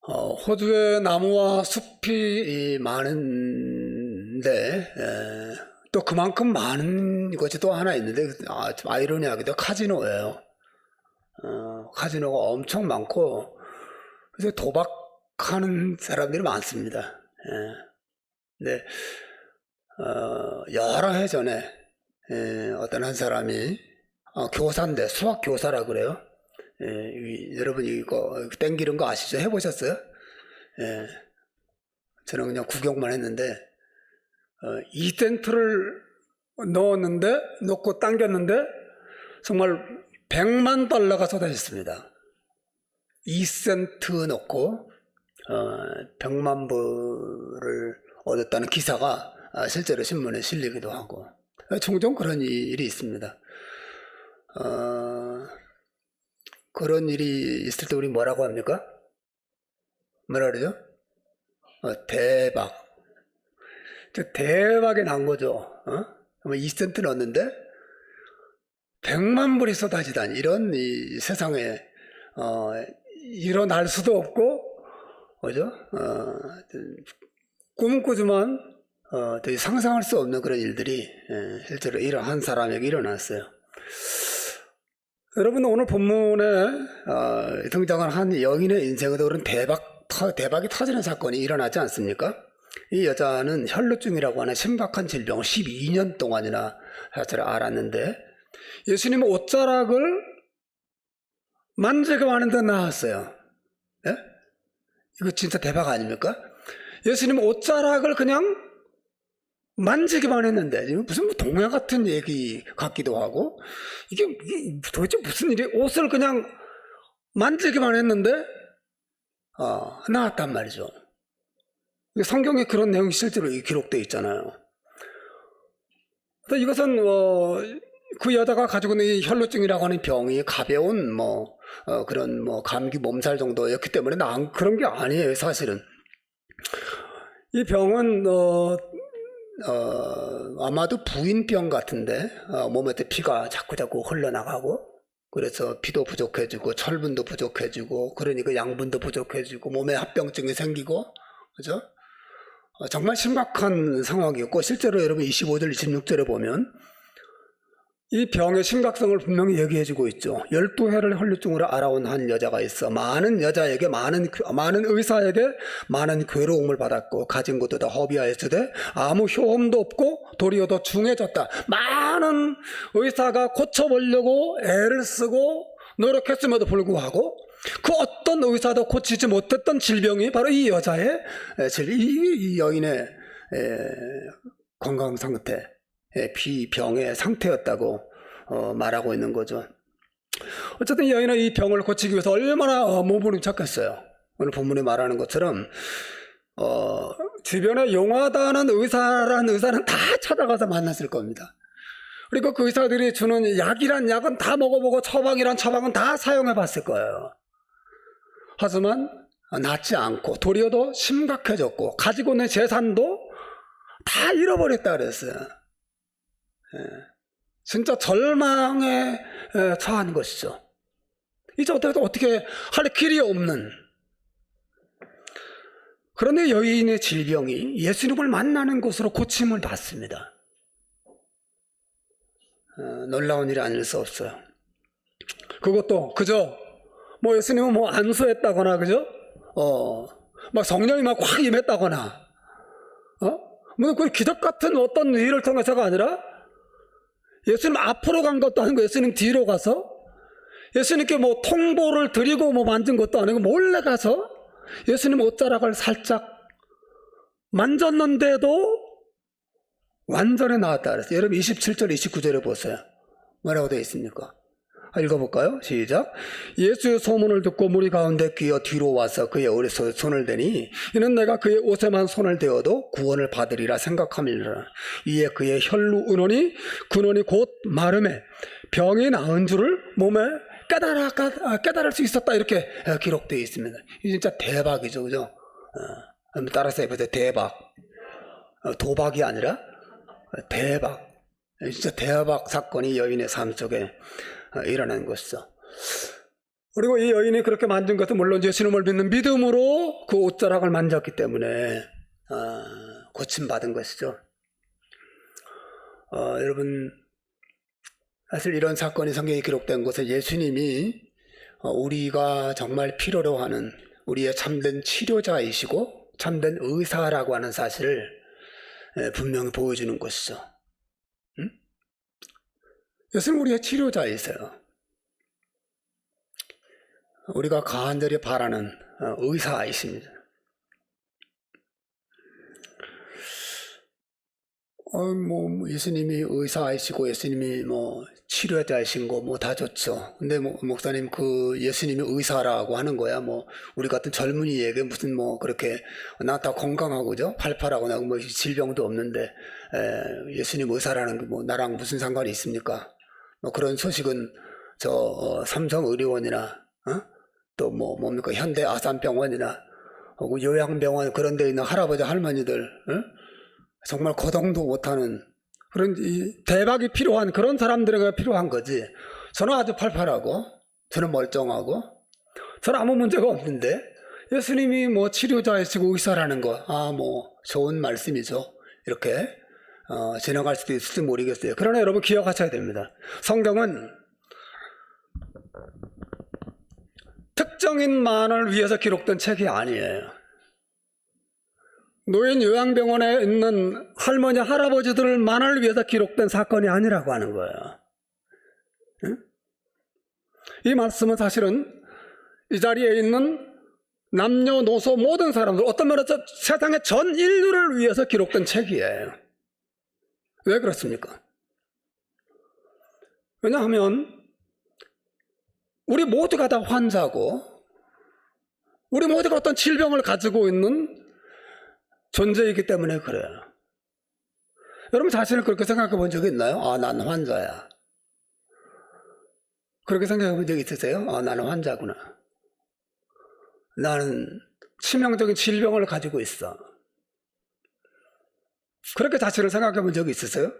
호주에 나무와 숲이 많은데 또 그만큼 많은 곳이 또 하나 있는데 좀 아이러니하게도 카지노예요. 카지노가 엄청 많고 그래서 도박하는 사람들이 많습니다. 근데 여러 해 전에 어떤 한 사람이 교사인데 수학 교사라 그래요. 여러분 이거 땡기는 거 아시죠? 해보셨어요? 저는 그냥 구경만 했는데 2센트를 넣고 당겼는데 정말 100만 달러가 쏟아졌습니다. 2센트 넣고 100만 불을 얻었다는 기사가 실제로 신문에 실리기도 하고 종종 그런 일이 있습니다. 그런 일이 있을 때 우리 뭐라고 합니까? 뭐라 그러죠? 대박. 대박이 난 거죠. 2센트 넣었는데 100만 불이 쏟아지다니 이런 이 세상에 일어날 수도 없고 그죠? 꿈은 꾸지만 되게 상상할 수 없는 그런 일들이 실제로 한 사람에게 일어났어요. 여러분 오늘 본문에 등장한 한 여인의 인생에도 그런 대박이 터지는 사건이 일어나지 않습니까? 이 여자는 혈루증이라고 하는 심각한 질병을 12년 동안이나 사실 앓았는데 예수님은 옷자락을 만지기만 하는데 나았어요. 예? 이거 진짜 대박 아닙니까? 예수님은 옷자락을 그냥 만지기만 했는데 무슨 동화 같은 얘기 같기도 하고 이게 도대체 무슨 일이 옷을 그냥 만지기만 했는데 나았단 말이죠. 성경에 그런 내용이 실제로 기록되어 있잖아요. 이것은 그 여자가 가지고 있는 이 혈루증이라고 하는 병이 가벼운 그런 감기 몸살 정도였기 때문에 나은 그런 게 아니에요. 사실은 이 병은 아마도 부인병 같은데 몸에 피가 자꾸 흘러나가고 그래서 피도 부족해지고 철분도 부족해지고 그러니까 양분도 부족해지고 몸에 합병증이 생기고 그죠? 정말 심각한 상황이었고 실제로 여러분 25절 26절에 보면 이 병의 심각성을 분명히 얘기해주고 있죠. 12해를 혈루증으로 앓아온 한 여자가 있어 많은 여자에게 많은 의사에게 많은 괴로움을 받았고 가진 것도 다 허비하였으되 아무 효험도 없고 도리어 더 중해졌다. 많은 의사가 고쳐보려고 애를 쓰고 노력했음에도 불구하고 그 어떤 의사도 고치지 못했던 질병이 바로 이 여자의 이 여인의 건강 상태 병의 상태였다고 말하고 있는 거죠. 어쨌든 이 여인은 이 병을 고치기 위해서 얼마나 몸부림쳤겠어요. 오늘 본문에 말하는 것처럼 주변에 용하다는 의사는 다 찾아가서 만났을 겁니다. 그리고 그 의사들이 주는 약이란 약은 다 먹어보고 처방이란 처방은 다 사용해 봤을 거예요. 하지만 낫지 않고 도리어 더 심각해졌고 가지고 있는 재산도 다 잃어버렸다 그랬어요. 진짜 절망에 처한 것이죠. 이제 어떻게 할 길이 없는. 그런데 여인의 질병이 예수님을 만나는 것으로 고침을 받습니다. 놀라운 일이 아닐 수 없어요. 그것도 그저 예수님은 안수했다거나 그죠? 막 성령이 막 확 임했다거나 그 기적 같은 어떤 일을 통해서가 아니라 예수님 앞으로 간 것도 아니고 예수님 뒤로 가서 예수님께 통보를 드리고 만진 것도 아니고 몰래 가서 예수님 옷자락을 살짝 만졌는데도 완전히 나았다 그랬어요. 여러분 27절 29절에 보세요. 뭐라고 되어 있습니까? 읽어볼까요? 시작. 예수의 소문을 듣고 무리 가운데 기어 뒤로 와서 그의 옷에 손을 대니 이는 내가 그의 옷에만 손을 대어도 구원을 받으리라 생각함이라. 이에 그의 혈루 근원이 곧 마름에 병이 나은 줄을 몸에 깨달을 수 있었다 이렇게 기록되어 있습니다. 이 진짜 대박이죠, 그죠? 한번 따라서 해보세요. 대박. 도박이 아니라 대박. 진짜 대박 사건이 여인의 삶 속에 일어난 것이죠. 그리고 이 여인이 그렇게 만진 것은 물론 예수님을 믿는 믿음으로 그 옷자락을 만졌기 때문에 고침받은 것이죠. 여러분, 사실 이런 사건이 성경에 기록된 것은 예수님이 우리가 정말 필요로 하는 우리의 참된 치료자이시고 참된 의사라고 하는 사실을 분명히 보여주는 것이죠. 예수님 우리의 치료자이세요. 우리가 간절히 바라는 의사이십니다. 예수님이 의사이시고 예수님이 치료자이신 거 다 좋죠. 근데 목사님 그 예수님이 의사라고 하는 거야. 우리 같은 젊은이에게 무슨 그렇게 나 다 건강하고죠. 팔팔하고 나 질병도 없는데 예수님 의사라는 게 나랑 무슨 상관이 있습니까? 그런 소식은 저 삼성의료원이나 또 뭡니까 현대 아산병원이나 혹은 요양병원 그런 데 있는 할아버지 할머니들 정말 거동도 못하는 그런 대박이 필요한 그런 사람들에게 필요한 거지. 저는 아주 팔팔하고 저는 멀쩡하고 저는 아무 문제가 없는데 예수님이 치료자이시고 의사라는 거 좋은 말씀이죠. 이렇게 지나갈 수도 있을지 모르겠어요. 그러나 여러분 기억하셔야 됩니다. 성경은 특정인만을 위해서 기록된 책이 아니에요. 노인 요양병원에 있는 할머니, 할아버지들만을 위해서 기록된 사건이 아니라고 하는 거예요. 이 말씀은 사실은 이 자리에 있는 남녀노소 모든 사람들, 어떤 면에서 세상의 전 인류를 위해서 기록된 책이에요. 왜 그렇습니까? 왜냐하면 우리 모두가 다 환자고 우리 모두가 어떤 질병을 가지고 있는 존재이기 때문에 그래요. 여러분 자신을 그렇게 생각해 본 적이 있나요? 난 환자야. 그렇게 생각해 본 적이 있으세요? 나는 환자구나. 나는 치명적인 질병을 가지고 있어. 그렇게 자신을 생각해 본 적이 있으세요?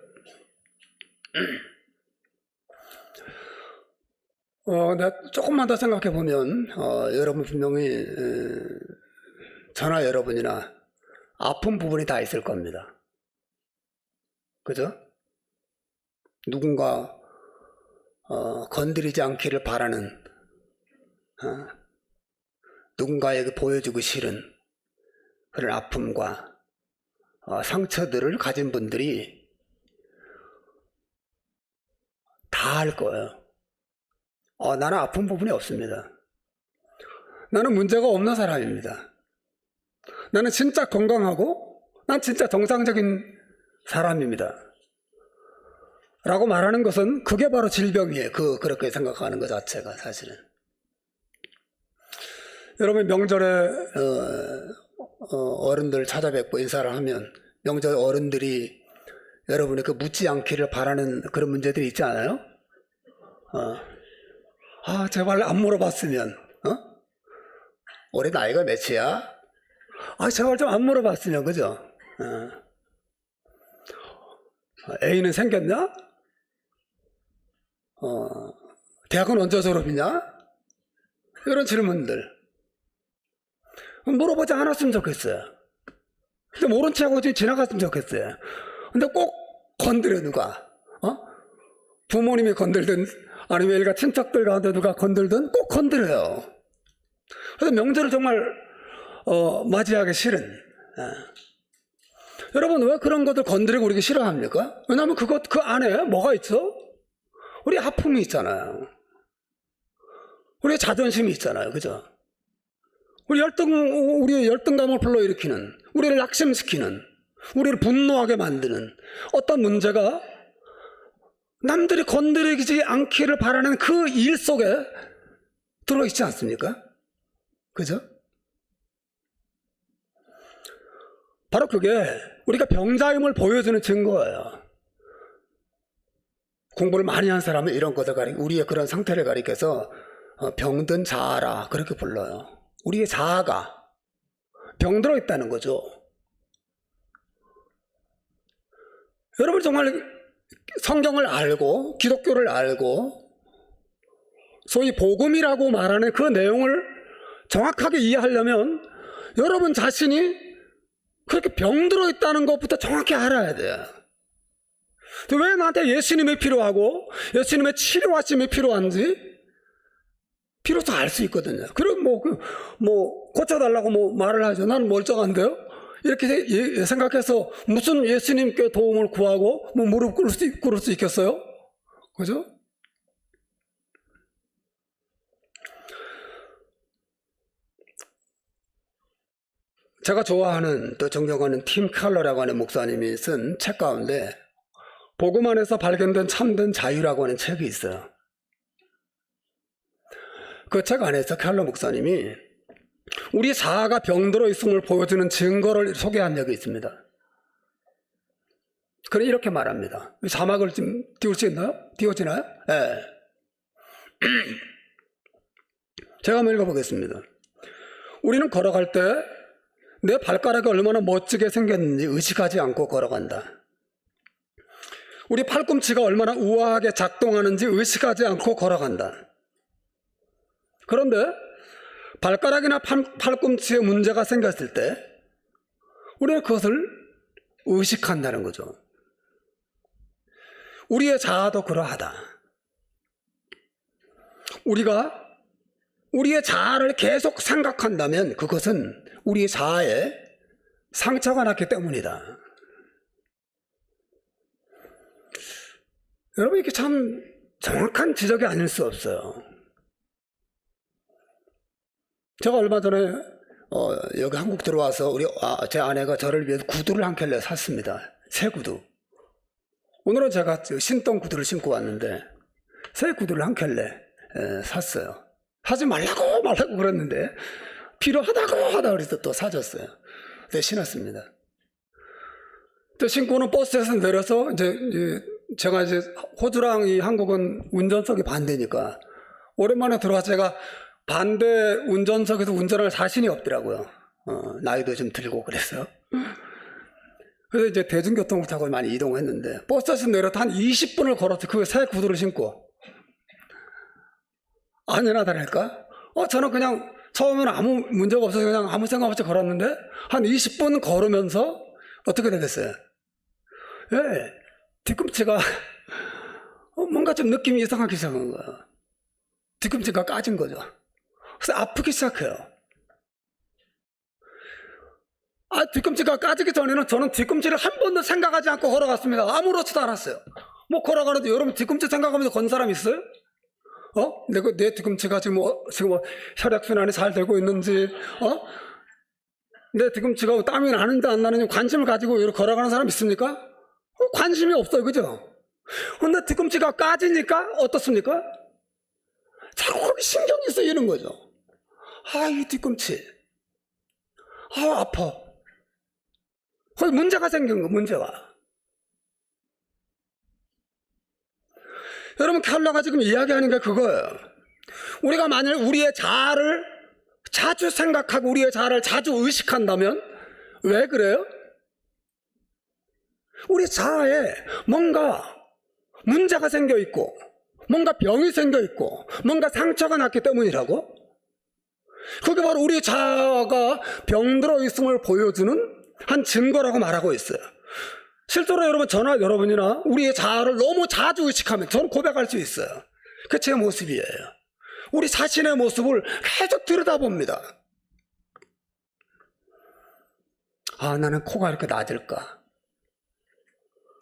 조금만 더 생각해 보면 여러분 분명히 저나 여러분이나 아픈 부분이 다 있을 겁니다. 그죠? 누군가 건드리지 않기를 바라는 누군가에게 보여주고 싫은 그런 아픔과 상처들을 가진 분들이 다 할 거예요. 나는 아픈 부분이 없습니다. 나는 문제가 없는 사람입니다. 나는 진짜 건강하고 난 진짜 정상적인 사람입니다. 라고 말하는 것은 그게 바로 질병이에요. 그렇게 생각하는 것 자체가 사실은. 여러분 명절에 어른들 찾아뵙고 인사를 하면 명절 어른들이 여러분에게 묻지 않기를 바라는 그런 문제들이 있지 않아요? 제발 안 물어봤으면. 올해 나이가 몇이야? 제발 좀 안 물어봤으면, 그죠? 애인은 생겼냐? 대학은 언제 졸업이냐? 이런 질문들. 물어보지 않았으면 좋겠어요. 근데 모른 척하고 지나갔으면 좋겠어요. 근데 꼭 건드려, 누가. 부모님이 건들든, 아니면 일가 친척들 가운데 누가 건들든 꼭 건드려요. 그래서 명절을 정말 맞이하기 싫은. 여러분 왜 그런 것들 건드리고 우리가 싫어합니까? 왜냐하면 그 안에 뭐가 있어? 우리 아픔이 있잖아요. 우리의 자존심이 있잖아요. 그죠? 우리의 열등감을 불러일으키는, 우리를 낙심시키는, 우리를 분노하게 만드는 어떤 문제가 남들이 건드리지 않기를 바라는 그 일 속에 들어있지 않습니까? 그죠? 바로 그게 우리가 병자임을 보여주는 증거예요. 공부를 많이 한 사람은 이런 것을 우리의 그런 상태를 가리켜서 병든 자아라 그렇게 불러요. 우리의 자아가 병들어 있다는 거죠. 여러분 정말 성경을 알고 기독교를 알고 소위 복음이라고 말하는 그 내용을 정확하게 이해하려면 여러분 자신이 그렇게 병들어 있다는 것부터 정확히 알아야 돼요. 왜 나한테 예수님이 필요하고 예수님의 치료하심이 필요한지 비로소 알 수 있거든요. 그럼 고쳐달라고 말을 하죠. 나는 멀쩡한데요? 이렇게 생각해서 무슨 예수님께 도움을 구하고 무릎 꿇을 수 있겠어요? 그죠? 제가 좋아하는 또 존경하는 팀 켈러라고 하는 목사님이 쓴 책 가운데 복음 안에서 발견된 참된 자유라고 하는 책이 있어요. 그 책 안에서 켈러 목사님이 우리 자아가 병들어 있음을 보여주는 증거를 소개한 적이 있습니다. 그래 이렇게 말합니다. 자막을 좀 띄울 수 있나요? 띄워지나요? 네. 제가 한번 읽어보겠습니다. 우리는 걸어갈 때 내 발가락이 얼마나 멋지게 생겼는지 의식하지 않고 걸어간다. 우리 팔꿈치가 얼마나 우아하게 작동하는지 의식하지 않고 걸어간다. 그런데 발가락이나 팔꿈치에 문제가 생겼을 때 우리는 그것을 의식한다는 거죠. 우리의 자아도 그러하다. 우리가 우리의 자아를 계속 생각한다면 그것은 우리의 자아에 상처가 났기 때문이다. 여러분 이게 참 정확한 지적이 아닐 수 없어요. 제가 얼마 전에 여기 한국 들어와서 제 아내가 저를 위해서 구두를 한 켤레 샀습니다. 새 구두. 오늘은 제가 신던 구두를 신고 왔는데 새 구두를 한 켤레 샀어요. 하지 말라고 그랬는데 필요하다고 그래서 또 사줬어요. 그래서 신었습니다. 또 신고는 버스에서 내려서 제가 호주랑 이 한국은 운전석이 반대니까 오랜만에 들어와서 제가 반대 운전석에서 운전할 자신이 없더라고요. 나이도 좀 들고 그래서. 그래서 대중교통을 타고 많이 이동했는데 버스에서 내려서 한 20분을 걸어서 그 새 구두를 신고 아니나 다를까? 저는 그냥 처음에는 아무 문제가 없어서 그냥 아무 생각 없이 걸었는데 한 20분 걸으면서 어떻게 되겠어요? 예, 뒤꿈치가 뭔가 좀 느낌이 이상하기 시작한 거예요. 뒤꿈치가 까진 거죠. 그래서 아프기 시작해요. 뒤꿈치가 까지기 전에는 저는 뒤꿈치를 한 번도 생각하지 않고 걸어갔습니다. 아무렇지도 않았어요. 걸어가는데 여러분 뒤꿈치 생각하면서 건 사람 있어요? 내 뒤꿈치가 지금 혈액순환이 잘 되고 있는지, 내 뒤꿈치가 땀이 나는지 안 나는지 관심을 가지고 이렇게 걸어가는 사람 있습니까? 관심이 없어요. 그죠? 근데 뒤꿈치가 까지니까 어떻습니까? 자꾸 신경이 쓰이는 거죠. 이 뒤꿈치. 아파. 거기 문제가 생긴 거, 문제가. 여러분, 켈러가 지금 이야기하는 게 그거예요. 우리가 만일 우리의 자아를 자주 생각하고 우리의 자아를 자주 의식한다면 왜 그래요? 우리 자아에 뭔가 문제가 생겨 있고 뭔가 병이 생겨 있고 뭔가 상처가 났기 때문이라고? 그게 바로 우리 자아가 병들어 있음을 보여주는 한 증거라고 말하고 있어요. 실제로 저나 여러분이나 우리의 자아를 너무 자주 의식하면 저는 고백할 수 있어요. 그게 제 모습이에요. 우리 자신의 모습을 계속 들여다봅니다. 나는 코가 이렇게 낮을까?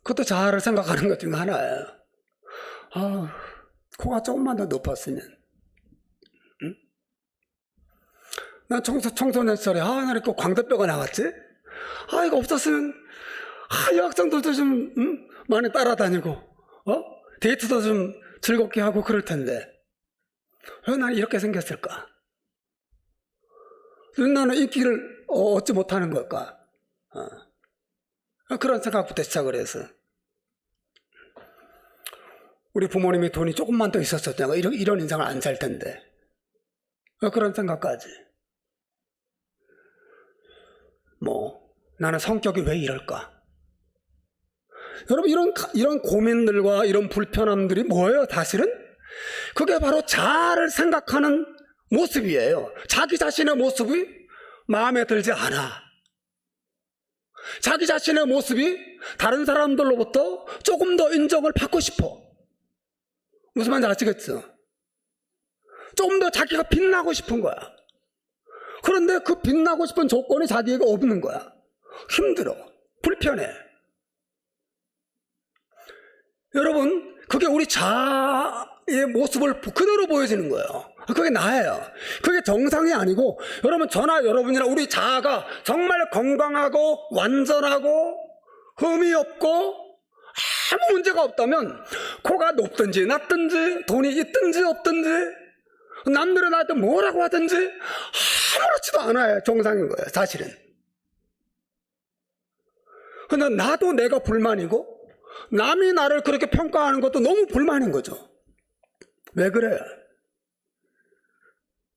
그것도 자아를 생각하는 것 중 하나예요. 코가 조금만 더 높았으면. 응? 난 청소년 시절에 나 이렇게 광대뼈가 나왔지? 이거 없었으면 여학생들도 좀 많이 따라다니고 데이트도 좀 즐겁게 하고 그럴 텐데 왜 난 이렇게 생겼을까? 왜 나는 인기를 얻지 못하는 걸까? 그런 생각부터 시작을 해서 우리 부모님이 돈이 조금만 더 있었었냐고 이런 인생을 안 살 텐데 그런 생각까지 나는 성격이 왜 이럴까? 여러분 이런 고민들과 이런 불편함들이 뭐예요? 사실은 그게 바로 자아를 생각하는 모습이에요. 자기 자신의 모습이 마음에 들지 않아. 자기 자신의 모습이 다른 사람들로부터 조금 더 인정을 받고 싶어. 무슨 말인지 아시겠죠? 조금 더 자기가 빛나고 싶은 거야. 그런데 그 빛나고 싶은 조건이 자기에게 없는 거야. 힘들어. 불편해. 여러분, 그게 우리 자아의 모습을 그대로 보여지는 거예요. 그게 나예요. 그게 정상이 아니고, 여러분, 저나 여러분이나 우리 자아가 정말 건강하고 완전하고 흠이 없고 아무 문제가 없다면, 코가 높든지 낮든지 돈이 있든지 없든지 남들은 나한테 뭐라고 하든지 아무렇지도 않아요. 정상인 거예요, 사실은. 근데 나도 내가 불만이고 남이 나를 그렇게 평가하는 것도 너무 불만인 거죠. 왜 그래요?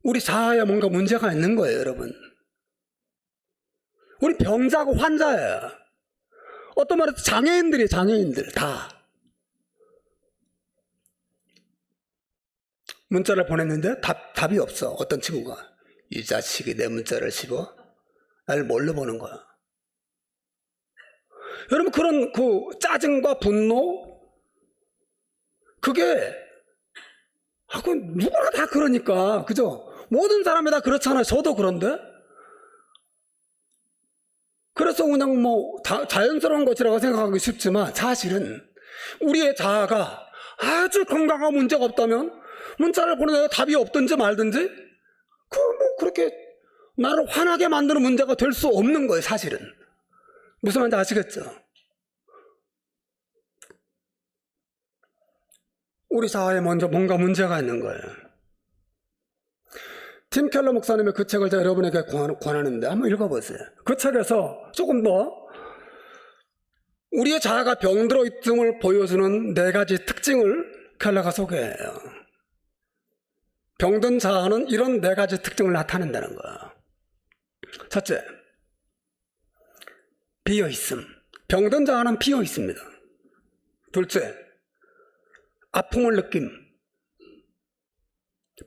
우리 자아에 뭔가 문제가 있는 거예요, 여러분. 우리 병자고 환자예요. 어떤 말에서 장애인들이 장애인들 다. 문자를 보냈는데 답이 없어. 어떤 친구가 이 자식이 내 문자를 씹어? 나를 뭘로 보는 거야? 여러분, 그런 그 짜증과 분노, 그게 그 누구나 다 그러니까, 그죠? 모든 사람이 다 그렇잖아요. 저도 그런데. 그래서 그냥 뭐 자연스러운 것이라고 생각하기 쉽지만, 사실은 우리의 자아가 아주 건강한 문제가 없다면 문자를 보내서 답이 없든지 말든지 뭐 그렇게 나를 화나게 만드는 문제가 될 수 없는 거예요, 사실은. 무슨 말인지 아시겠죠? 우리 자아에 먼저 뭔가 문제가 있는 거예요. 팀 켈러 목사님의 그 책을 제가 여러분에게 권하는데 한번 읽어보세요. 그 책에서 조금 더 우리의 자아가 병들어 있음을 보여주는 4가지 특징을 켈러가 소개해요. 병든 자아는 이런 4가지 특징을 나타낸다는 거예요. 첫째, 비어있음. 병든 자아는 비어 있습니다. 둘째, 아픔을 느낌.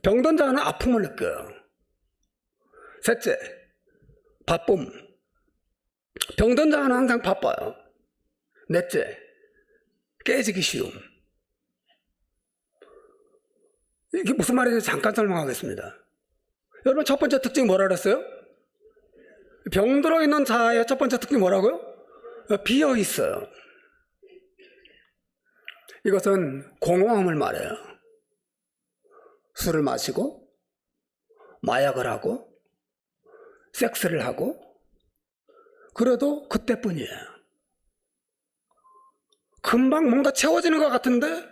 병든 자는 아픔을 느껴요. 셋째, 바쁨. 병든 자는 항상 바빠요. 넷째, 깨지기 쉬움. 이게 무슨 말인지 잠깐 설명하겠습니다. 여러분, 첫 번째 특징이 뭐라 그랬어요? 병들어 있는 자아의 첫 번째 특징이 뭐라고요? 비어 있어요. 이것은 공허함을 말해요. 술을 마시고 마약을 하고 섹스를 하고 그래도 그때뿐이에요. 금방 뭔가 채워지는 것 같은데,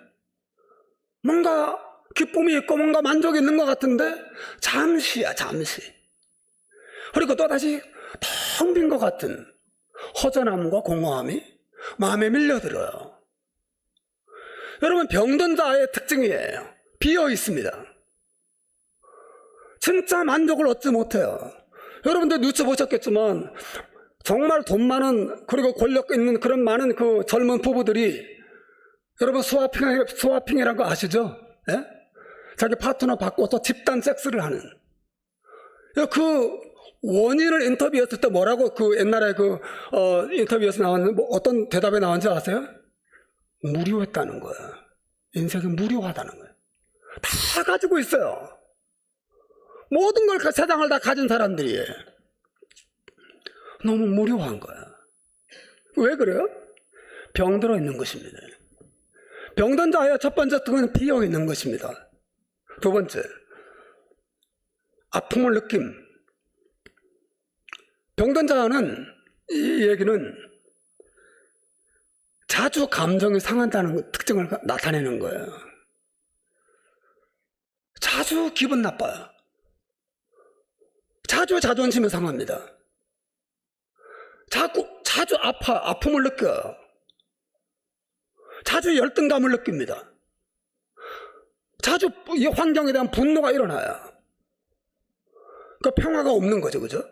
뭔가 기쁨이 있고 뭔가 만족이 있는 것 같은데 잠시야, 잠시. 그리고 또다시 텅 빈 것 같은 허전함과 공허함이 마음에 밀려들어요. 여러분, 병든 자의 특징이에요. 비어 있습니다. 진짜 만족을 얻지 못해요. 여러분들 뉴스 보셨겠지만 정말 돈 많은, 그리고 권력 있는 그런 많은 그 젊은 부부들이, 여러분 스와핑이라는 거 아시죠? 예? 자기 파트너 바꿔서 집단 섹스를 하는. 그 원인을 인터뷰했을 때 뭐라고 그 옛날에 인터뷰에서 나왔는데 뭐 어떤 대답이 나왔는지 아세요? 무료했다는 거예요. 인생이 무료하다는 거예요. 다 가지고 있어요. 모든 걸, 세상을 다 가진 사람들이 너무 무료한 거야. 왜 그래요? 병들어 있는 것입니다. 병든 자의 첫 번째 특징은 비어 있는 것입니다. 두 번째, 아픔을 느낌. 병든 자는, 이 얘기는 자주 감정이 상한다는 특징을 나타내는 거예요. 자주 기분 나빠요. 자주 자존심이 상합니다. 자주 아픔을 느껴요. 자주 열등감을 느낍니다. 자주 이 환경에 대한 분노가 일어나요. 그러니까 평화가 없는 거죠, 그죠?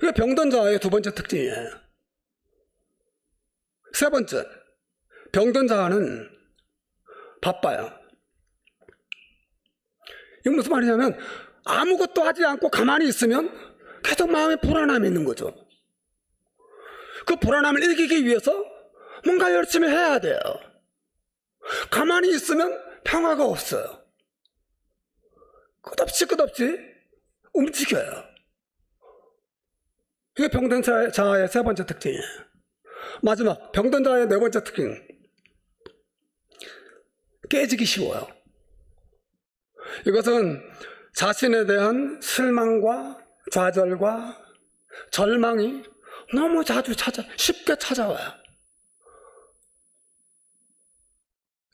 이게 병든 자의 두 번째 특징이에요. 세 번째, 병든 자는 바빠요. 이게 무슨 말이냐면 아무것도 하지 않고 가만히 있으면 계속 마음에 불안함이 있는 거죠. 그 불안함을 이기기 위해서 뭔가 열심히 해야 돼요. 가만히 있으면 평화가 없어요. 끝없이 움직여요. 이게 병든 자아의 세 번째 특징이에요. 마지막, 병든 자아의 네 번째 특징. 깨지기 쉬워요. 이것은 자신에 대한 실망과 좌절과 절망이 너무 자주 쉽게 찾아와요.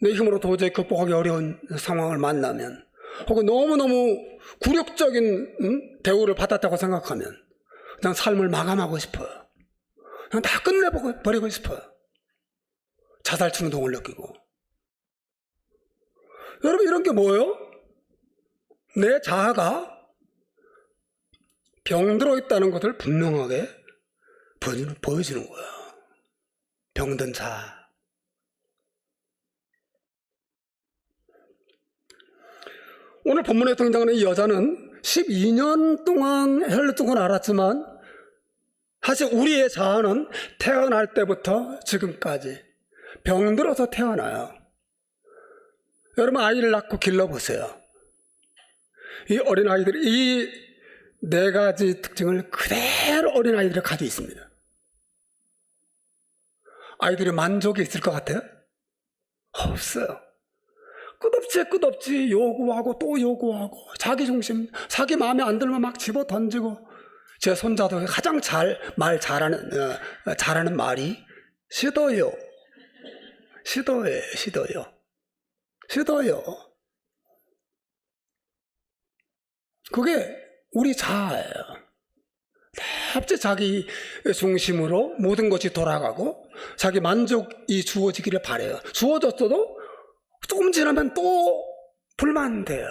내 힘으로 도저히 극복하기 어려운 상황을 만나면, 혹은 너무너무 굴욕적인 대우를 받았다고 생각하면 그냥 삶을 마감하고 싶어요. 그냥 다 끝내버리고 싶어요. 자살 충동을 느끼고. 여러분, 이런 게 뭐예요? 내 자아가 병들어 있다는 것을 분명하게 보여주는 거예요. 병든 자아. 오늘 본문에 등장하는 이 여자는 12년 동안 혈루증을 앓았지만 사실 우리의 자아는 태어날 때부터 지금까지 병들어서 태어나요. 여러분, 아이를 낳고 길러보세요. 이 어린아이들이 이 네 가지 특징을 그대로 어린아이들이 가지고 있습니다. 아이들이 만족이 있을 것 같아요? 없어요. 끝없이 요구하고 또 요구하고 자기 중심, 자기 마음에 안 들면 막 집어 던지고. 제 손자도 가장 말 잘하는 말이 시도요. 그게 우리 자아예요. 갑자기 자기 중심으로 모든 것이 돌아가고 자기 만족이 주어지기를 바라요. 주어졌어도 조금 지나면 또 불만돼요.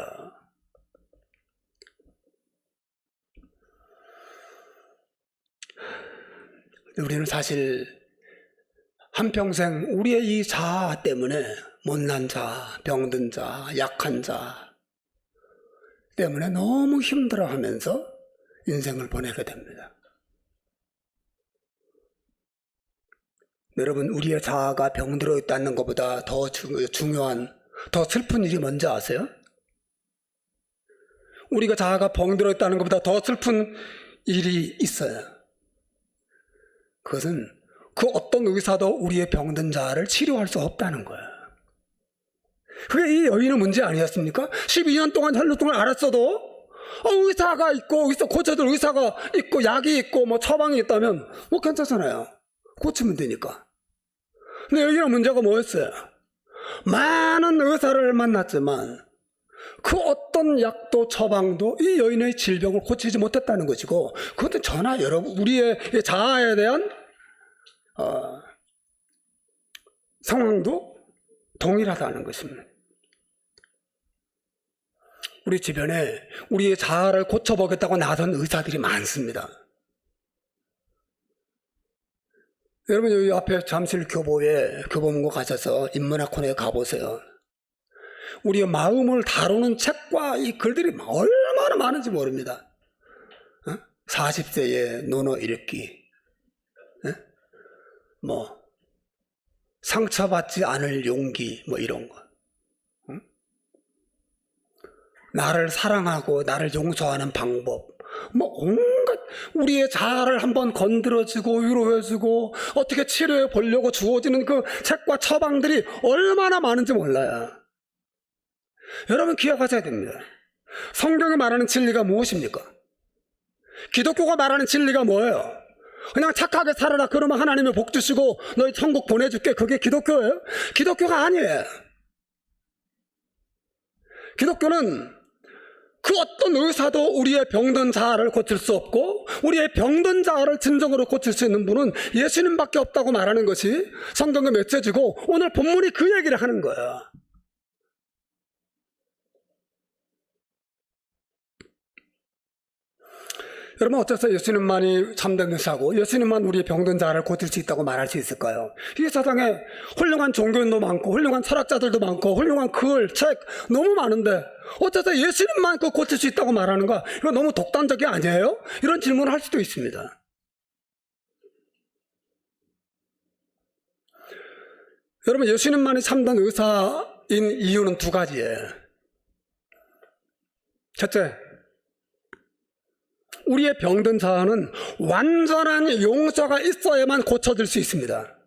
우리는 사실 한평생 우리의 이 자아 때문에 못난 자, 병든 자, 약한 자 때문에 너무 힘들어하면서 인생을 보내게 됩니다. 여러분, 우리의 자아가 병들어 있다는 것보다 더 중요한, 더 슬픈 일이 뭔지 아세요? 우리가 자아가 병들어 있다는 것보다 더 슬픈 일이 있어요. 그것은 그 어떤 의사도 우리의 병든 자아를 치료할 수 없다는 거예요. 그게 이 여인의 문제 아니었습니까? 12년 동안 혈루증을 앓았어도 의사가 있고 고쳐줄 의사가 있고 약이 있고 뭐 처방이 있다면 뭐 괜찮잖아요. 고치면 되니까. 근데 여기는 문제가 뭐였어요? 많은 의사를 만났지만 그 어떤 약도 처방도 이 여인의 질병을 고치지 못했다는 것이고, 그것은 저나 여러분 우리의 자아에 대한 상황도 동일하다는 것입니다. 우리 주변에 우리의 자아를 고쳐보겠다고 나선 의사들이 많습니다. 여러분, 여기 앞에 잠실 교보에 교보문고 가셔서 인문학원에 가보세요. 우리의 마음을 다루는 책과 이 글들이 얼마나 많은지 모릅니다. 40세의 논어 읽기, 뭐 상처받지 않을 용기, 뭐 이런 거. 나를 사랑하고 나를 용서하는 방법, 뭐 온갖 우리의 자아를 한번 건드려주고 위로해주고 어떻게 치료해 보려고 주어지는 그 책과 처방들이 얼마나 많은지 몰라요. 여러분, 기억하셔야 됩니다. 성경이 말하는 진리가 무엇입니까? 기독교가 말하는 진리가 뭐예요? 그냥 착하게 살아라, 그러면 하나님이 복 주시고 너희 천국 보내줄게, 그게 기독교예요? 기독교가 아니에요. 기독교는 그 어떤 의사도 우리의 병든 자아를 고칠 수 없고, 우리의 병든 자아를 진정으로 고칠 수 있는 분은 예수님밖에 없다고 말하는 것이 성경의 메시지고, 오늘 본문이 그 얘기를 하는 거예요. 여러분 어째서 예수님만이 참된 의사고 예수님만 우리의 병든 자를 고칠 수 있다고 말할 수 있을까요? 이 세상에 훌륭한 종교인도 많고 훌륭한 철학자들도 많고 훌륭한 글, 책 너무 많은데 어째서 예수님만 그 고칠 수 있다고 말하는가? 이거 너무 독단적이 아니에요? 이런 질문을 할 수도 있습니다. 여러분 예수님만이 참된 의사인 이유는 두 가지예요. 첫째, 우리의 병든 자아는 완전한 용서가 있어야만 고쳐질 수 있습니다.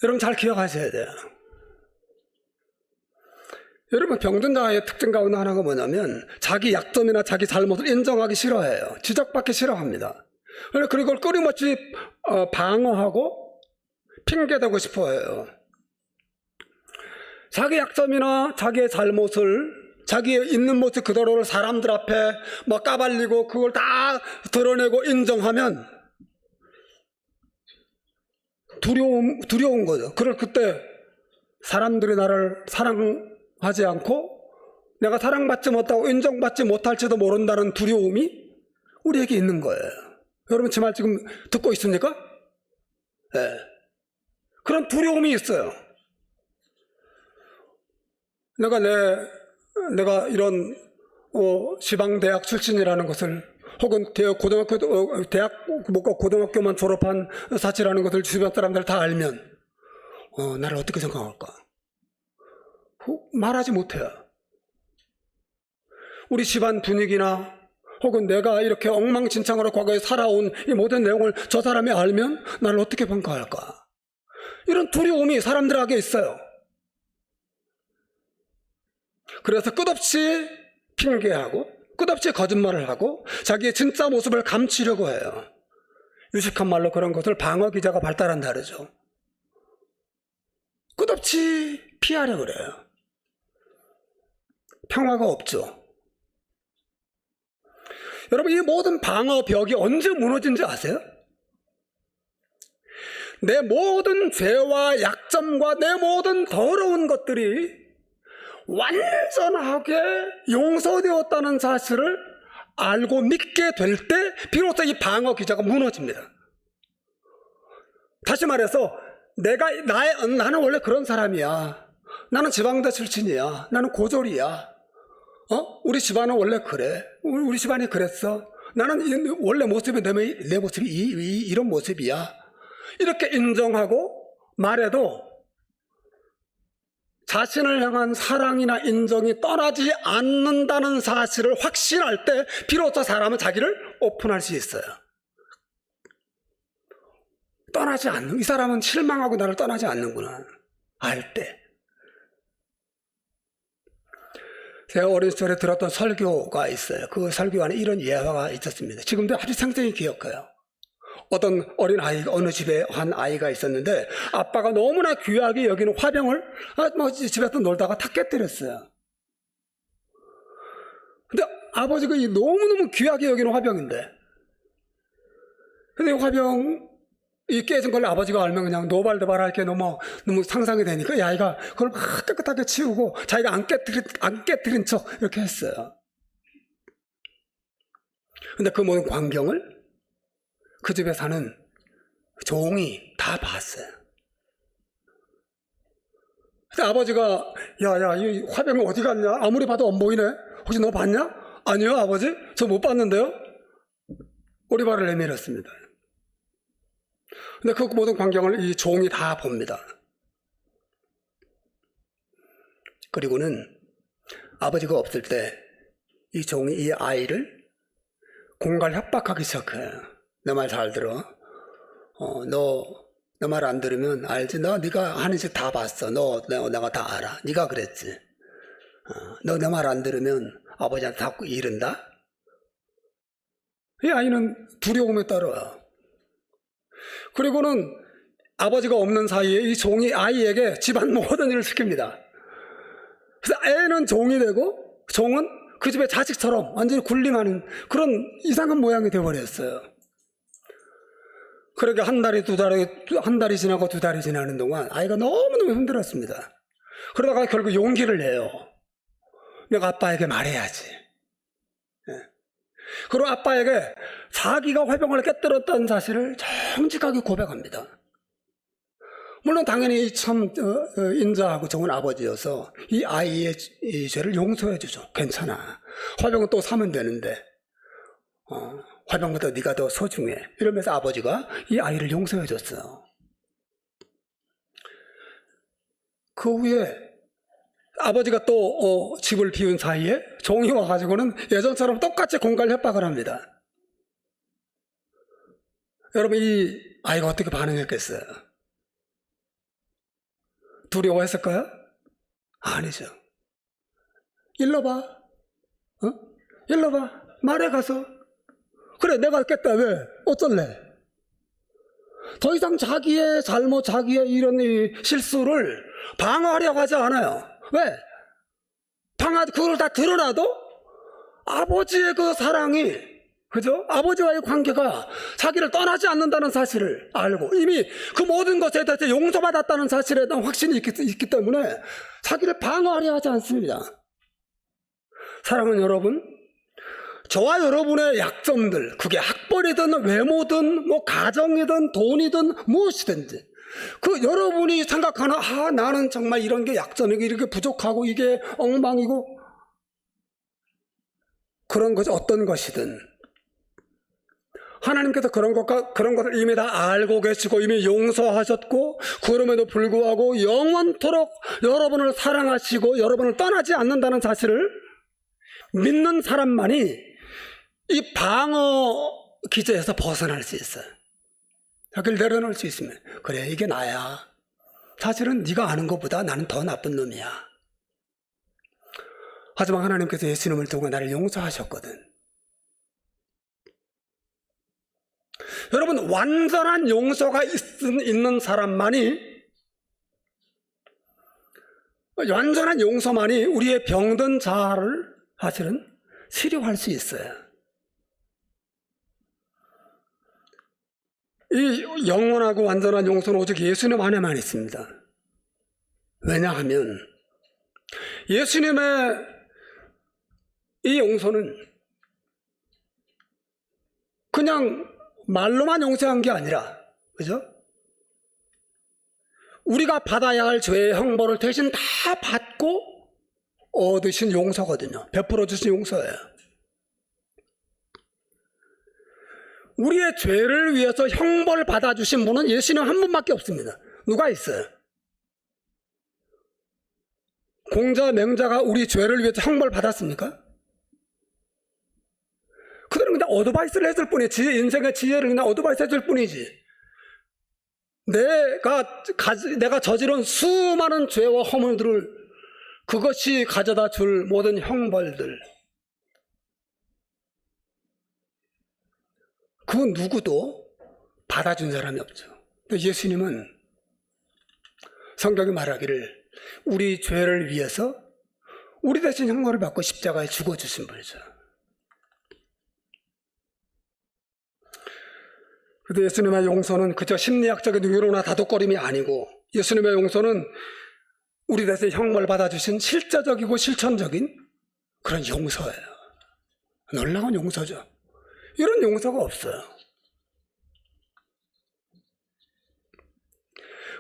여러분 잘 기억하셔야 돼요. 여러분 병든 자의 특징 가운데 하나가 뭐냐면 자기 약점이나 자기 잘못을 인정하기 싫어해요. 지적받기 싫어합니다. 그리고 그걸 끊임없이 방어하고 핑계대고 싶어해요. 자기 약점이나 자기의 잘못을 자기의 있는 모습 그대로를 사람들 앞에 막 까발리고 그걸 다 드러내고 인정하면 두려운 거죠. 그때 사람들이 나를 사랑하지 않고 내가 사랑받지 못하고 인정받지 못할지도 모른다는 두려움이 우리에게 있는 거예요. 여러분 제 말 지금 듣고 있습니까? 네. 그런 두려움이 있어요. 내가 이런 지방 대학 출신이라는 것을 혹은 대학 고등학교만 졸업한 사치라는 것을 주변 사람들 다 알면 나를 어떻게 생각할까? 말하지 못해요. 우리 집안 분위기나 혹은 내가 이렇게 엉망진창으로 과거에 살아온 이 모든 내용을 저 사람이 알면 나를 어떻게 평가할까? 이런 두려움이 사람들에게 있어요. 그래서 끝없이 핑계하고 끝없이 거짓말을 하고 자기의 진짜 모습을 감추려고 해요. 유식한 말로 그런 것을 방어 기제가 발달한다 그러죠. 끝없이 피하려고 그래요. 평화가 없죠. 여러분 이 모든 방어벽이 언제 무너진지 아세요? 내 모든 죄와 약점과 내 모든 더러운 것들이 완전하게 용서되었다는 사실을 알고 믿게 될 때 비로소 이 방어 기제가 무너집니다. 다시 말해서 나는 원래 그런 사람이야. 나는 지방대 출신이야. 나는 고졸이야. 우리 집안은 원래 그래. 우리 집안이 그랬어. 나는 원래 모습이 내 모습이 이런 모습이야. 이렇게 인정하고 말해도 자신을 향한 사랑이나 인정이 떠나지 않는다는 사실을 확신할 때 비로소 사람은 자기를 오픈할 수 있어요. 이 사람은 실망하고 나를 떠나지 않는구나 알 때. 제가 어린 시절에 들었던 설교가 있어요. 그 설교 안에 이런 예화가 있었습니다. 지금도 아주 생생히 기억해요. 어떤 어린 아이가 어느 집에 한 아이가 있었는데 아빠가 너무나 귀하게 여기는 화병을 집에서 놀다가 탁 깨뜨렸어요. 근데 아버지가 너무너무 귀하게 여기는 화병인데 근데 이 화병이 깨진 걸 아버지가 알면 그냥 노발대발 할 게 너무 상상이 되니까 이 아이가 그걸 막 깨끗하게 치우고 자기가 안 깨뜨린 척 이렇게 했어요. 근데 그 모든 광경을 그 집에 사는 종이 다 봤어요. 근데 아버지가 야, 이 화병 어디 갔냐? 아무리 봐도 안 보이네. 혹시 너 봤냐? 아니요 아버지 저 못 봤는데요. 오리발을 내밀었습니다. 근데 그 모든 광경을 이 종이 다 봅니다. 그리고는 아버지가 없을 때 이 종이 이 아이를 공갈 협박하기 시작해요. 내 말 잘 들어. 너 말 안 들으면 알지? 네가 하는 짓 다 봤어. 내가 다 알아. 네가 그랬지. 너 내 말 안 들으면 아버지한테 자꾸 이른다. 이 아이는 두려움에 따라요. 그리고는 아버지가 없는 사이에 이 종이 아이에게 집안 모든 일을 시킵니다. 그래서 애는 종이 되고 종은 그 집의 자식처럼 완전히 군림하는 그런 이상한 모양이 되어버렸어요. 그렇게 한 달이 지나고 두 달이 지나는 동안 아이가 너무너무 힘들었습니다. 그러다가 결국 용기를 내요. 내가 아빠에게 말해야지. 예. 그리고 아빠에게 자기가 화병을 깨뜨렸다는 사실을 정직하게 고백합니다. 물론 당연히 참 인자하고 좋은 아버지여서 이 아이의 이 죄를 용서해 주죠. 괜찮아. 화병은 또 사면 되는데 화병보다 네가 더 소중해. 이러면서 아버지가 이 아이를 용서해 줬어요. 그 후에 아버지가 또 집을 비운 사이에 종이 와가지고는 예전처럼 똑같이 공갈 협박을 합니다. 여러분, 이 아이가 어떻게 반응했겠어요? 두려워했을까요? 아니죠. 일로 봐. 일로 봐. 말해 가서. 그래, 내가 깼다. 왜? 어쩔래? 더 이상 자기의 잘못, 자기의 이런 실수를 방어하려고 하지 않아요. 왜? 그걸 다 드러나도 아버지의 그 사랑이, 그죠? 아버지와의 관계가 자기를 떠나지 않는다는 사실을 알고 이미 그 모든 것에 대해서 용서받았다는 사실에 대한 확신이 있기 때문에 자기를 방어하려 하지 않습니다. 사랑하는 여러분, 저와 여러분의 약점들, 그게 학벌이든 외모든 뭐 가정이든 돈이든 무엇이든지, 그 여러분이 생각하는 나는 정말 이런 게 약점이고 이렇게 부족하고 이게 엉망이고 그런 것이 어떤 것이든 하나님께서 그런 것을 이미 다 알고 계시고 이미 용서하셨고 그럼에도 불구하고 영원토록 여러분을 사랑하시고 여러분을 떠나지 않는다는 사실을 믿는 사람만이 이 방어 기제에서 벗어날 수 있어요. 여기를 내려놓을 수 있으면, 그래, 이게 나야. 사실은 네가 아는 것보다 나는 더 나쁜 놈이야. 하지만 하나님께서 예수님을 통해 나를 용서하셨거든. 여러분, 완전한 용서가 있는 사람만이, 완전한 용서만이 우리의 병든 자아를 사실은 치료할 수 있어요. 이 영원하고 완전한 용서는 오직 예수님 안에만 있습니다. 왜냐하면 예수님의 이 용서는 그냥 말로만 용서한 게 아니라, 그죠? 우리가 받아야 할 죄의 형벌을 대신 다 받고 얻으신 용서거든요. 베풀어 주신 용서예요. 우리의 죄를 위해서 형벌 받아주신 분은 예수님 한 분밖에 없습니다. 누가 있어요? 공자, 맹자가 우리 죄를 위해서 형벌 받았습니까? 그들은 그냥 어드바이스를 했을 뿐이지, 인생의 지혜를 그냥 어드바이스 했을 뿐이지. 내가 저지른 수많은 죄와 허물들을 그것이 가져다 줄 모든 형벌들, 그 누구도 받아준 사람이 없죠. 예수님은 성경이 말하기를 우리 죄를 위해서 우리 대신 형벌을 받고 십자가에 죽어주신 분이죠. 그런데 예수님의 용서는 그저 심리학적인 위로나 다독거림이 아니고, 예수님의 용서는 우리 대신 형벌 받아주신 실제적이고 실천적인 그런 용서예요. 놀라운 용서죠. 이런 용서가 없어요.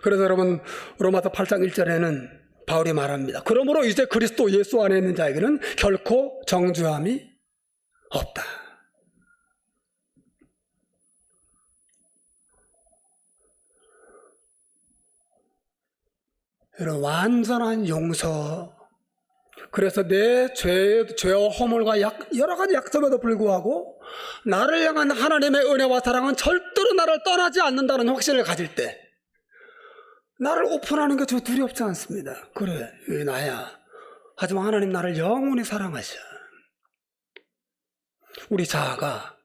그래서 여러분, 로마서 8장 1절에는 바울이 말합니다. 그러므로 이제 그리스도 예수 안에 있는 자에게는 결코 정죄함이 없다. 이런 완전한 용서, 그래서 내 죄와 허물과 여러 가지 약점에도 불구하고 나를 향한 하나님의 은혜와 사랑은 절대로 나를 떠나지 않는다는 확신을 가질 때 나를 오픈하는 게 저 두렵지 않습니다. 그래, 이게 나야. 하지만 하나님 나를 영원히 사랑하셔. 우리 자아가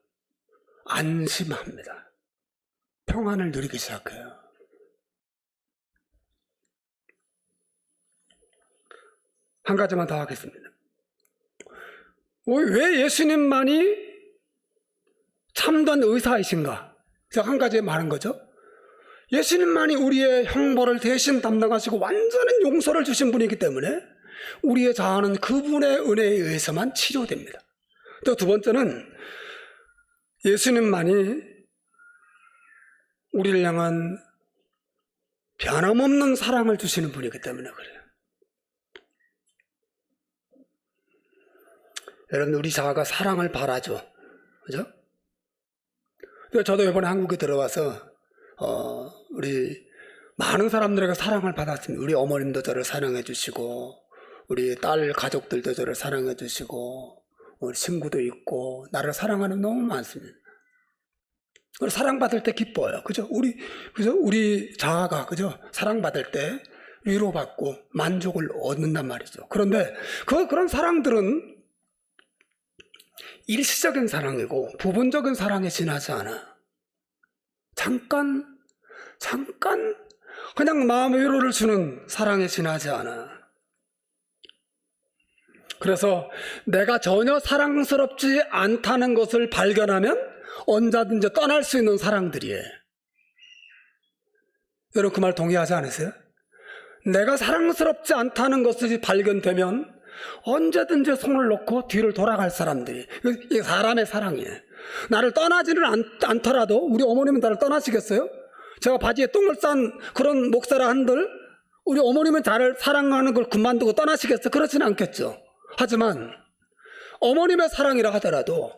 안심합니다. 평안을 누리기 시작해요. 한 가지만 더 하겠습니다. 왜 예수님만이 참된 의사이신가? 제가 한 가지 말한 거죠. 예수님만이 우리의 형벌을 대신 담당하시고 완전한 용서를 주신 분이기 때문에 우리의 자아는 그분의 은혜에 의해서만 치료됩니다. 또 두 번째는 예수님만이 우리를 향한 변함없는 사랑을 주시는 분이기 때문에 그래요. 여러분, 우리 자아가 사랑을 바라죠. 그죠? 저도 이번에 한국에 들어와서 우리 많은 사람들에게 사랑을 받았습니다. 우리 어머님도 저를 사랑해 주시고, 우리 딸 가족들도 저를 사랑해 주시고, 우리 친구도 있고, 나를 사랑하는 너무 많습니다. 사랑받을 때 기뻐요. 그죠? 우리 자아가, 그죠? 사랑받을 때 위로받고 만족을 얻는단 말이죠. 그런데 그런 사랑들은 일시적인 사랑이고 부분적인 사랑에 지나지 않아. 잠깐 그냥 마음의 위로를 주는 사랑에 지나지 않아. 그래서 내가 전혀 사랑스럽지 않다는 것을 발견하면 언제든지 떠날 수 있는 사랑들이에요. 여러분, 그 말 동의하지 않으세요? 내가 사랑스럽지 않다는 것이 발견되면 언제든지 손을 놓고 뒤를 돌아갈 사람들이, 이게 사람의 사랑이에요. 나를 떠나지는 않더라도, 우리 어머님은 나를 떠나시겠어요? 제가 바지에 똥을 싼 그런 목사라 한들 우리 어머님은 나를 사랑하는 걸 그만두고 떠나시겠어요? 그렇지는 않겠죠. 하지만 어머님의 사랑이라 하더라도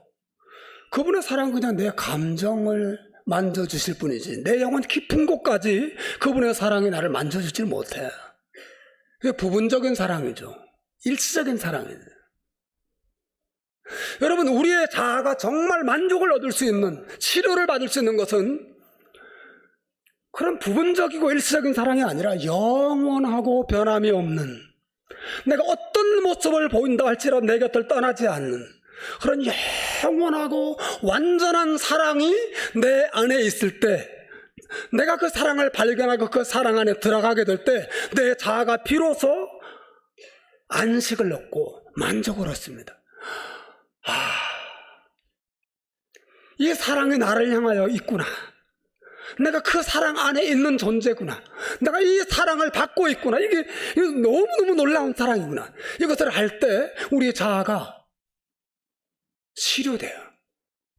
그분의 사랑은 그냥 내 감정을 만져주실 뿐이지, 내 영혼 깊은 곳까지 그분의 사랑이 나를 만져주질 못해. 그게 부분적인 사랑이죠. 일시적인 사랑이에요. 여러분, 우리의 자아가 정말 만족을 얻을 수 있는, 치료를 받을 수 있는 것은 그런 부분적이고 일시적인 사랑이 아니라 영원하고 변함이 없는, 내가 어떤 모습을 보인다 할지라도 내 곁을 떠나지 않는 그런 영원하고 완전한 사랑이 내 안에 있을 때, 내가 그 사랑을 발견하고 그 사랑 안에 들어가게 될 때 내 자아가 비로소 안식을 얻고 만족을 얻습니다. 이 사랑이 나를 향하여 있구나. 내가 그 사랑 안에 있는 존재구나. 내가 이 사랑을 받고 있구나. 이게 너무너무 놀라운 사랑이구나. 이것을 알 때 우리의 자아가 치료돼요.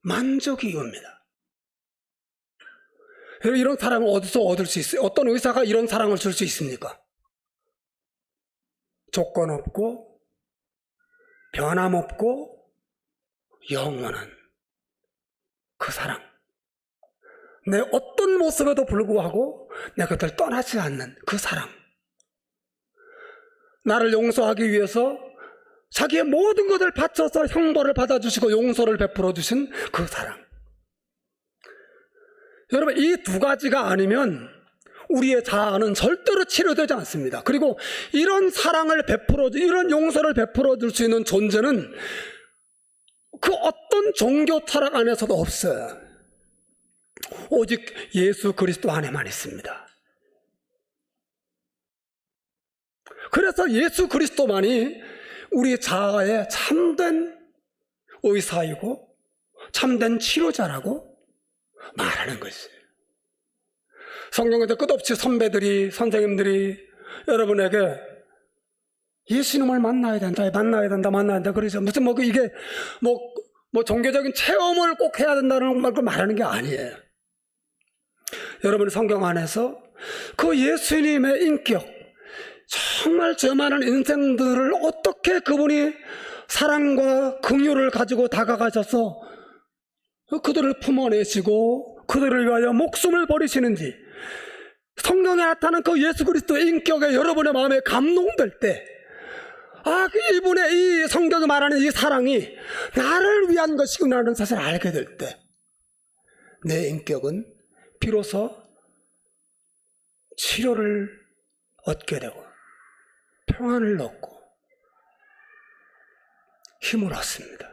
만족이 옵니다. 이런 사랑을 어디서 얻을 수 있어요? 어떤 의사가 이런 사랑을 줄 수 있습니까? 조건 없고 변함 없고 영원한 그 사랑. 내 어떤 모습에도 불구하고 내 곁을 떠나지 않는 그 사랑. 나를 용서하기 위해서 자기의 모든 것을 바쳐서 형벌을 받아주시고 용서를 베풀어 주신 그 사랑. 여러분, 이 두 가지가 아니면 우리의 자아는 절대로 치료되지 않습니다. 그리고 이런 사랑을 이런 용서를 베풀어 줄 수 있는 존재는 그 어떤 종교 타락 안에서도 없어요. 오직 예수 그리스도 안에만 있습니다. 그래서 예수 그리스도만이 우리 자아의 참된 의사이고 참된 치료자라고 말하는 것이에요. 성경에도 끝없이 선배들이, 선생님들이 여러분에게 예수님을 만나야 된다, 그러죠. 무슨 이게 종교적인 체험을 꼭 해야 된다는 걸 말하는 게 아니에요. 여러분의 성경 안에서 그 예수님의 인격, 정말 저 많은 인생들을 어떻게 그분이 사랑과 긍휼을 가지고 다가가셔서 그들을 품어내시고 그들을 위하여 목숨을 버리시는지, 성경에 나타난 그 예수 그리스도의 인격에 여러분의 마음에 감동될 때, 이분의 이 성경이 말하는 이 사랑이 나를 위한 것이구나라는 사실을 알게 될 때, 내 인격은 비로소 치료를 얻게 되고 평안을 얻고 힘을 얻습니다.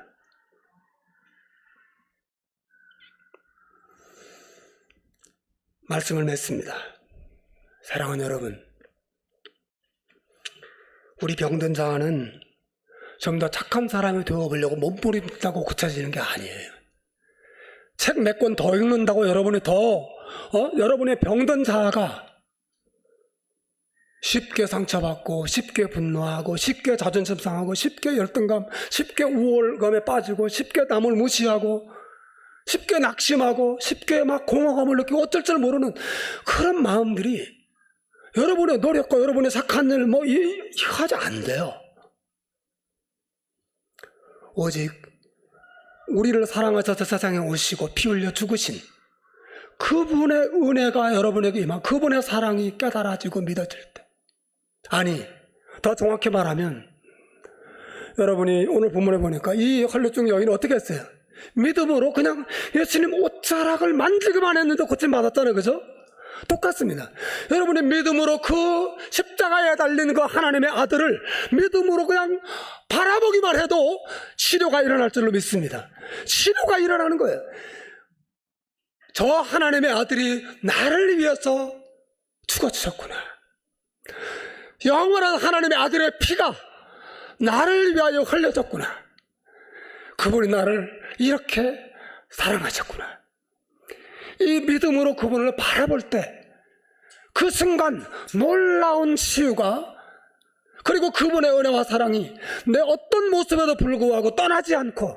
말씀을 맺습니다. 사랑하는 여러분, 우리 병든 자아는 좀 더 착한 사람이 되어보려고 몸부림다고 고쳐지는 게 아니에요. 책 몇 권 더 읽는다고 여러분이 여러분의 병든 자아가 쉽게 상처받고 쉽게 분노하고 쉽게 자존심 상하고 쉽게 열등감, 쉽게 우월감에 빠지고 쉽게 남을 무시하고 쉽게 낙심하고 쉽게 막 공허감을 느끼고 어쩔 줄 모르는 그런 마음들이 여러분의 노력과 여러분의 착한 일 하지 안 돼요. 오직 우리를 사랑하셔서 세상에 오시고 피 흘려 죽으신 그분의 은혜가 여러분에게 임한 그분의 사랑이 깨달아지고 믿어질 때, 아니 더 정확히 말하면 여러분이 오늘 본문에 보니까 이 헐레증 여인은 어떻게 했어요? 믿음으로 그냥 예수님 옷자락을 만지기만 했는데 고침받았잖아요. 그죠? 똑같습니다. 여러분이 믿음으로 그 십자가에 달린 그 하나님의 아들을 믿음으로 그냥 바라보기만 해도 치료가 일어날 줄로 믿습니다. 치료가 일어나는 거예요. 저 하나님의 아들이 나를 위해서 죽어주셨구나. 영원한 하나님의 아들의 피가 나를 위하여 흘려졌구나. 그분이 나를 이렇게 사랑하셨구나. 이 믿음으로 그분을 바라볼 때 그 순간 놀라운 치유가, 그리고 그분의 은혜와 사랑이 내 어떤 모습에도 불구하고 떠나지 않고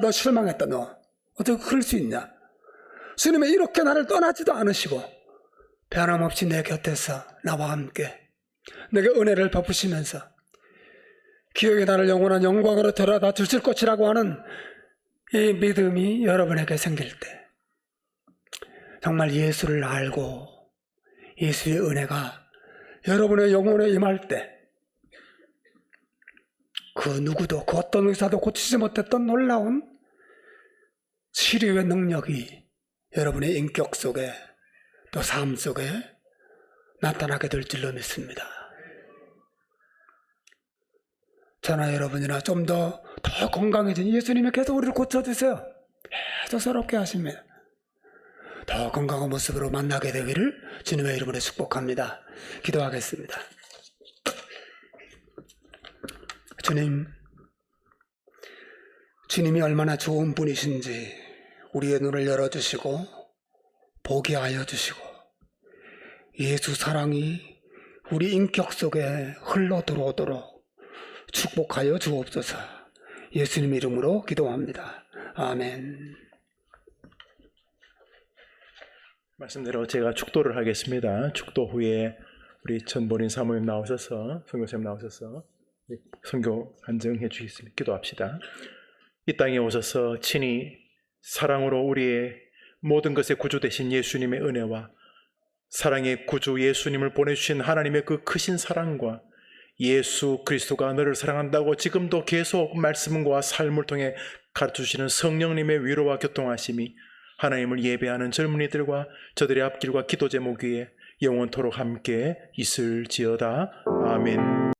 너 실망했다. 너 어떻게 그럴 수 있냐. 주님이 이렇게 나를 떠나지도 않으시고 변함없이 내 곁에서 나와 함께 내게 은혜를 베푸시면서 기억이 나를 영원한 영광으로 데려다 주실 것이라고 하는 이 믿음이 여러분에게 생길 때, 정말 예수를 알고 예수의 은혜가 여러분의 영혼에 임할 때, 그 누구도 그 어떤 의사도 고치지 못했던 놀라운 치료의 능력이 여러분의 인격 속에 또 삶 속에 나타나게 될 줄로 믿습니다. 저나 여러분이나 좀 더 건강해진 예수님이 계속 우리를 고쳐주세요. 계속 새롭게 하십니다. 더 건강한 모습으로 만나게 되기를 주님의 이름으로 축복합니다. 기도하겠습니다. 주님이 얼마나 좋은 분이신지 우리의 눈을 열어주시고 보게 하여 주시고 예수 사랑이 우리 인격 속에 흘러 들어오도록 축복하여 주옵소서. 예수님 이름으로 기도합니다. 아멘. 말씀대로 제가 축도를 하겠습니다. 축도 후에 우리 전본인 사모님 나오셔서, 선교사님 나오셔서 선교 간증해 주시겠습니다. 기도합시다. 이 땅에 오셔서 친히 사랑으로 우리의 모든 것의 구주 되신 예수님의 은혜와 사랑의 구주 예수님을 보내주신 하나님의 그 크신 사랑과 예수 그리스도가 너를 사랑한다고 지금도 계속 말씀과 삶을 통해 가르쳐주시는 성령님의 위로와 교통하심이 하나님을 예배하는 젊은이들과 저들의 앞길과 기도 제목 위에 영원토록 함께 있을지어다. 아멘.